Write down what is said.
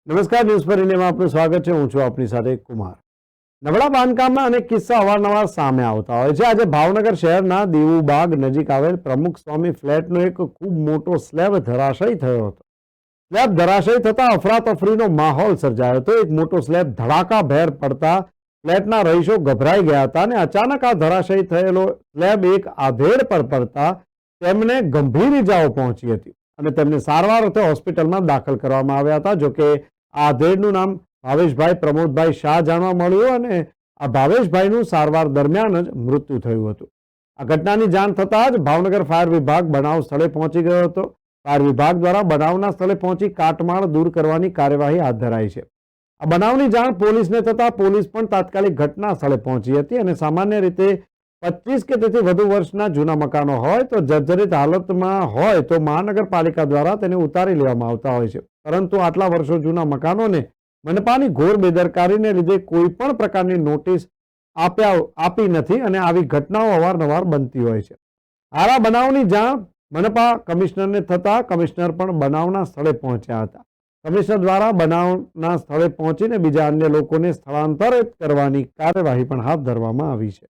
નમસ્કાર, ન્યૂઝ પર ઇન્ડિયામાં આપનું સ્વાગત છે. હું છું આપની સાથે કુમાર. નબળા બાંધકામના અનેક કિસ્સા અવારનવાર સામે આવતા હોય છે. આજે ભાવનગર શહેરના દેવુબાગ નજીક આવેલ પ્રમુખ સ્વામી ફ્લેટનો એક ખૂબ મોટો સ્લેબ ધરાશયી થયો હતો. સ્લેબ ધરાશયી થતા અફરાતફરીનો માહોલ સર્જાયો હતો. એક મોટો સ્લેબ ધડાકાભેર પડતા ફ્લેટના રહીશો ગભરાઈ ગયા હતા અને અચાનક આ ધરાશયી થયેલો સ્લેબ એક આધેડ પર પડતા તેમને ગંભીર ઇજાઓ પહોંચી હતી અને તેમને સારવાર અર્થે હોસ્પિટલમાં દાખલ કરવામાં આવ્યા હતા. જોકે આ આધેડનું નામ ભાવેશભાઈ પ્રમોદભાઈ શાહ જાણવા મળ્યું અને આ ભાવેશભાઈનું સારવાર દરમિયાન જ મૃત્યુ થયું હતું. આ ઘટનાની જાણ થતાં જ ભાવનગર ફાયર વિભાગ બનાવ સ્થળે પહોંચી ગયો હતો. ફાયર વિભાગ દ્વારા બનાવના સ્થળે પહોંચી કાટમાળ દૂર કરવાની કાર્યવાહી હાથ ધરાઈ છે. આ બનાવની જાણ પોલીસને થતાં પોલીસ પણ તાત્કાલિક ઘટના સ્થળે પહોંચી હતી અને સામાન્ય રીતે 25 કે તેથી વધુ વર્ષના જૂના મકાનો હોય તો જર્જરિત હાલતમાં હોય તો મહાનગરપાલિકા દ્વારા તેને ઉતારી લેવામાં આવતા હોય છે. પરંતુ આટલા વર્ષો જૂના મકાનોને મનપાની ઘોર બેદરકારીને લીધે કોઈ પણ પ્રકારની નોટિસ આપી નથી અને આવી ઘટનાઓ અવારનવાર બનતી હોય છે. આવા બનાવની જાણ મનપા કમિશનરને થતાં કમિશનર પણ બનાવના સ્થળે પહોંચ્યા હતા. કમિશનર દ્વારા બનાવના સ્થળે પહોંચીને બીજા અન્ય લોકોને સ્થળાંતરિત કરવાની કાર્યવાહી પણ હાથ ધરવામાં આવી છે.